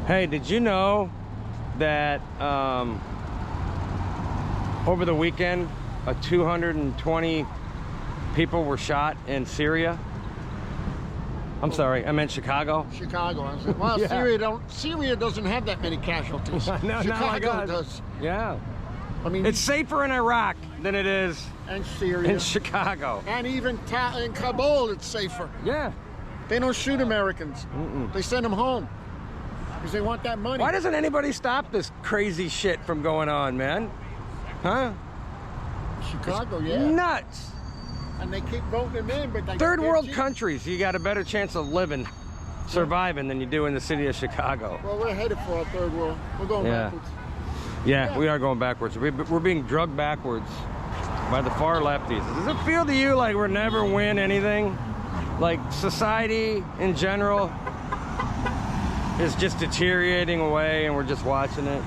Hey, did you know that over the weekend, 220 people were shot in Syria? I'm sorry, I meant Chicago. Chicago. I said, well, yeah. Syria doesn't have that many casualties. No, Chicago does. Yeah. I mean, it's safer in Iraq than it is in Syria, in Chicago, and even in Kabul, it's safer. Yeah. They don't shoot Americans. They send them home because they want that money. Why doesn't anybody stop this crazy shit from going on, man? Huh? Chicago, it's yeah. Nuts. And they keep voting them in, but they third world countries, you got a better chance of living, surviving than you do in the city of Chicago. Well, we're headed for our third world. We're going backwards. Yeah, we are going backwards. We're being drugged backwards by the far lefties. Does it feel to you like we'll never win anything? Like society in general is just deteriorating away and we're just watching it?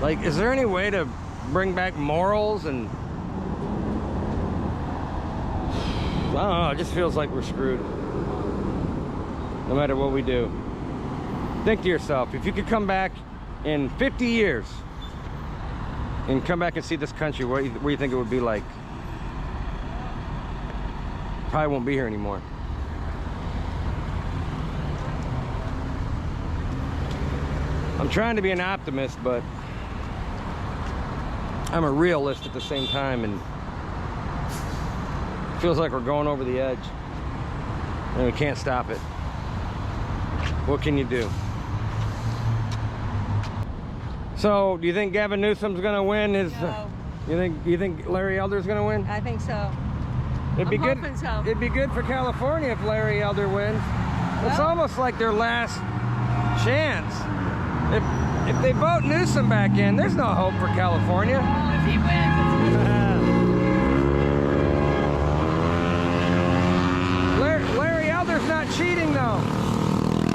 Like, is there any way to bring back morals? And I don't know, it just feels like we're screwed no matter what we do. Think to yourself, if you could come back in 50 years and come back and see this country, where do you think it would be like? Probably won't be here anymore. I'm trying to be an optimist, but I'm a realist at the same time, and it feels like we're going over the edge and we can't stop it. What can you do? So, do you think Gavin Newsom's gonna win his? No. You think Larry Elder's gonna win? I think so. It'd be good. So. It'd be good for California if Larry Elder wins. Well, it's almost like their last chance. If they vote Newsom back in, there's no hope for California. Well, if he wins, Larry Elder's not cheating though.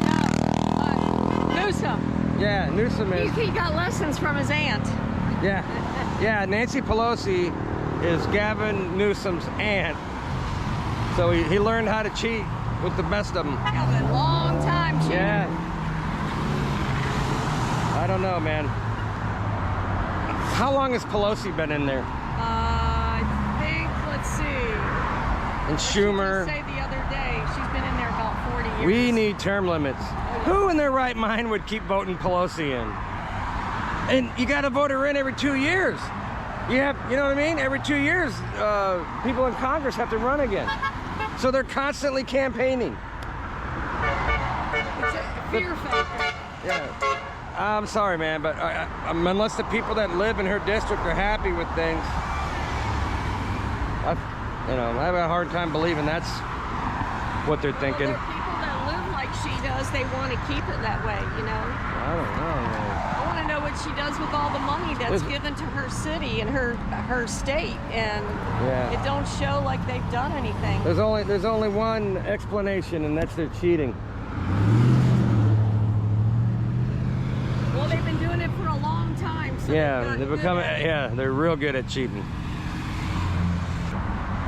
No, Newsom. Yeah, Newsom is. He got lessons from his aunt. Yeah, yeah. Nancy Pelosi is Gavin Newsom's aunt, so he learned how to cheat with the best of them. That was a long time cheating. Yeah. I don't know, man. How long has Pelosi been in there? I think, let's see. And Schumer. Say the other day, she's been in there about 40 years. We need term limits. Who in their right mind would keep voting Pelosi in? And you got to vote her in every 2 years. You know what I mean? Every 2 years, people in Congress have to run again. So they're constantly campaigning. It's a fear factor. Yeah. I'm sorry, man, but unless the people that live in her district are happy with things, I have a hard time believing that's what they're thinking. Well, people that live like she does, they want to keep it that way, you know? I don't know, man. I want to know what she does with all the money that's given to her city and her state, and it don't show like they've done anything. There's only one explanation, and that's they're cheating. Well, they've been doing it for a long time. So they're real good at cheating.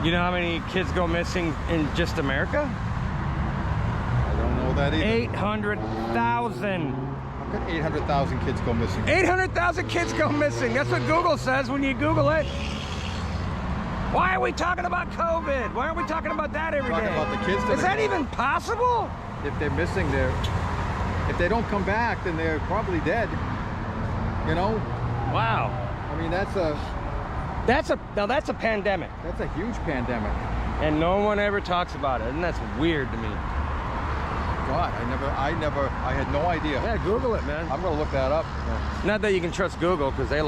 You know how many kids go missing in just America? I don't know that either. 800,000. How could 800,000 kids go missing? 800,000 kids go missing. That's what Google says when you Google it. Why are we talking about COVID? Why aren't we talking about that every day? Talking about the kids. Is that even possible? If they're missing, if they don't come back, then they're probably dead. You know? Wow. I mean, that's a pandemic. That's a huge pandemic. And no one ever talks about it, and that's weird to me. God, I had no idea. Yeah, Google it, man. I'm gonna look that up. Not that you can trust Google, because they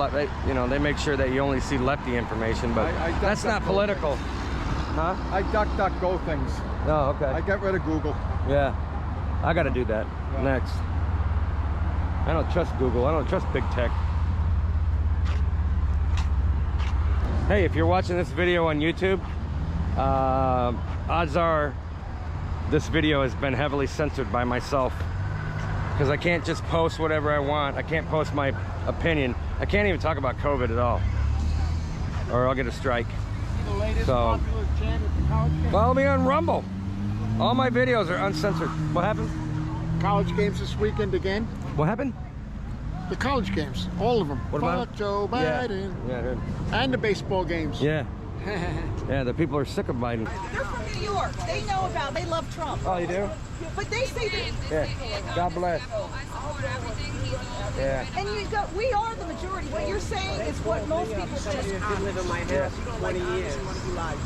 make sure that you only see lefty information, but that's not political. Huh? I DuckDuckGo things. Oh, okay. I got rid of Google. Yeah, I got to do that next. I don't trust Google. I don't trust big tech. Hey, if you're watching this video on YouTube, odds are this video has been heavily censored by myself, because I can't just post whatever I want. I can't post my opinion. I can't even talk about COVID at all, or I'll get a strike. So follow me on Rumble. All my videos are uncensored. What happened? College games this weekend again? What happened? The college games, all of them. What about Fuck Joe Biden. Yeah, I heard. And the baseball games. Yeah. Yeah, the people are sick of Biden. They're from New York. They know about. They love Trump. Oh, you do? But they say that. Yeah. God bless. Yeah. And we are the majority. What you're saying is what most people just live in my house 20 years.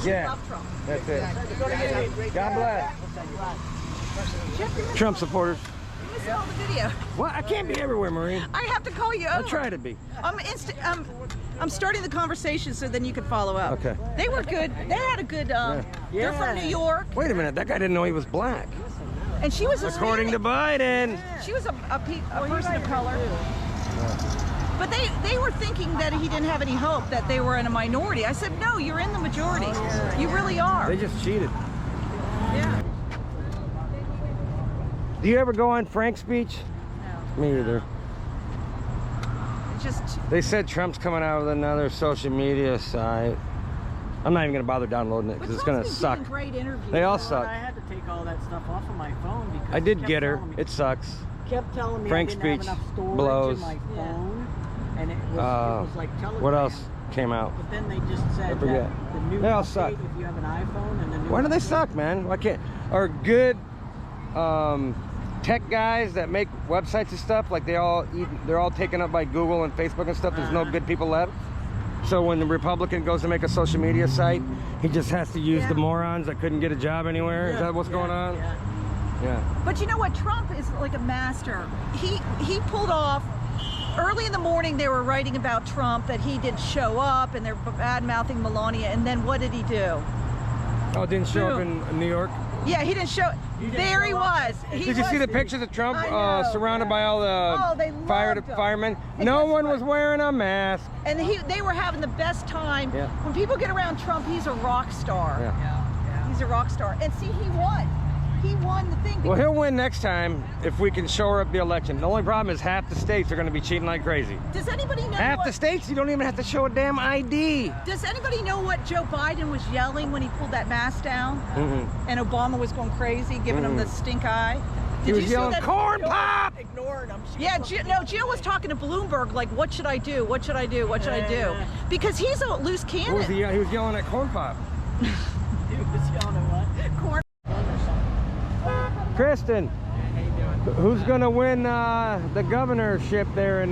Yeah. love Trump. That's it. God bless. Trump supporters. You saw the video. What? I can't be everywhere, Marie. I have to call you over. I'll try to be. I'm starting the conversation so then you can follow up. Okay. They were good. They had a good. They're from New York, Wait a minute. That guy didn't know he was black. and she was According to Biden. She was a person of color. But they were thinking that he didn't have any hope, that they were in a minority. I said, no, you're in the majority. You really are. They just cheated. Yeah. Do you ever go on Frank's speech? No. Me either. It's just. They said Trump's coming out with another social media site. I'm not even gonna bother downloading it because it's gonna suck. Great interviews. They all suck. I had to take all that stuff off of my phone because I it did kept get her. telling me- It sucks. kept telling me Frank's I didn't speech have enough storage blows. in my phone, and it was like Telegram. What else came out? But then they just said forget. that the new They all update, suck. if you have an iPhone and the new Why do they update- suck, man? Why can't? Are good tech guys that make websites and stuff like they're all taken up by Google and Facebook and stuff? There's no good people left. So when the Republican goes to make a social media site, he just has to use the morons that couldn't get a job anywhere. Is that what's going on? Yeah. Yeah. But you know what? Trump is like a master. He pulled off. Early in the morning, they were writing about Trump, that he didn't show up, and they're bad-mouthing Melania. And then what did he do? Oh, it didn't show up in New York? Yeah, he didn't show. There he was. Did you see the pictures of Trump I know. surrounded by all they the loved him. firemen? And No guess one what? was wearing a mask. And they were having the best time. Yeah. When people get around Trump, he's a rock star. Yeah. He's a rock star. And see, he won. He won the thing. Well, because- he'll win next time if we can shore up the election. The only problem is half the states are going to be cheating like crazy. Does anybody know Half what, the states, you don't even have to show a damn ID. Does anybody know what Joe Biden was yelling when he pulled that mask down? And Obama was going crazy, giving him the stink eye? He was you see yelling, that? corn pop! Ignoring them. Yeah, Jill was talking to Bloomberg like, what should I do? What should I do? What should I do? Because he's a loose What was cannon. he was yelling at corn pop. He was yelling at what? Corn. Kristen, who's going to win the governorship there in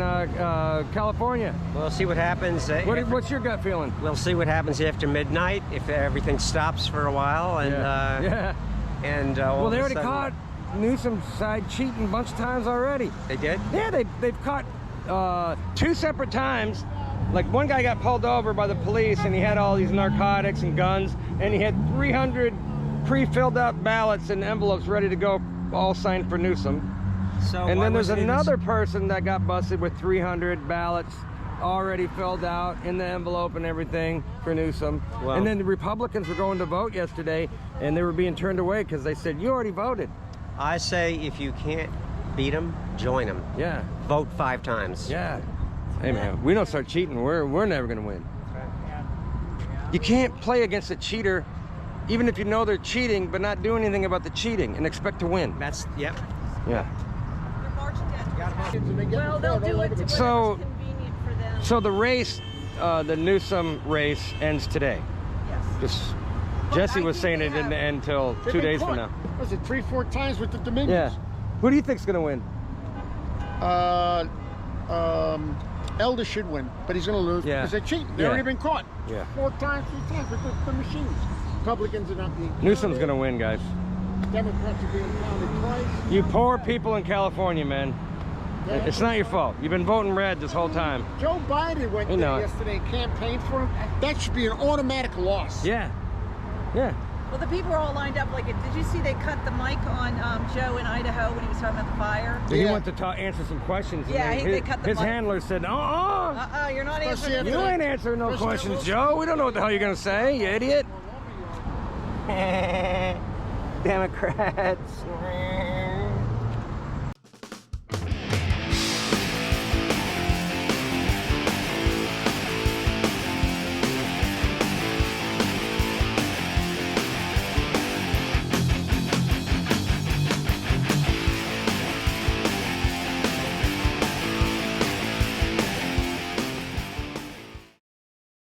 California? We'll see what happens. What's your gut feeling? We'll see what happens after midnight if everything stops for a while. And Well, they already caught Newsom's side cheating a bunch of times already. They did? Yeah, they've caught 2 separate times. Like one guy got pulled over by the police and he had all these narcotics and guns, and he had 300 pre-filled out ballots and envelopes ready to go, all signed for Newsom. So And why then there's wasn't it another person that got busted with 300 ballots already filled out in the envelope and everything for Newsom. Well- And then the Republicans were going to vote yesterday and they were being turned away because they said, you already voted. I say if you can't beat them, join them. Yeah, Vote 5 times. yeah. Hey man, we don't start cheating, we're never gonna win. You can't play against a cheater even if you know they're cheating but not do anything about the cheating and expect to win. That's, yep. Yeah. Well, they'll do it to So- whatever's convenient for them. So the race, the Newsom race ends today. Yes. Just But Jesse I was think saying they it didn't have- end till They've 2 been days from caught. now. Was it 3-4 times with the Dominions? Yeah. Who do you think's gonna win? Elder should win, but he's going to lose Yeah. because they're cheating. They've Yeah. already been caught. Yeah. 3 times with the machines. Republicans are not being Newsom's gonna win, guys. Democrats are being counted twice. You poor people in California, man. It's not your fault. You've been voting red this whole time. Joe Biden went You know there it. yesterday and campaigned for him. That should be an automatic loss. Yeah. Yeah. Well, the people are all lined up like it. Did you see they cut the mic on Joe in Idaho when he was talking about the fire? He Yeah. went to answer some questions. and Yeah, then they cut the his mic. handler said, You're not Especially answering. after you that- ain't answering no Especially questions, that Joe. We don't know what the hell you're gonna say, you idiot. Democrats.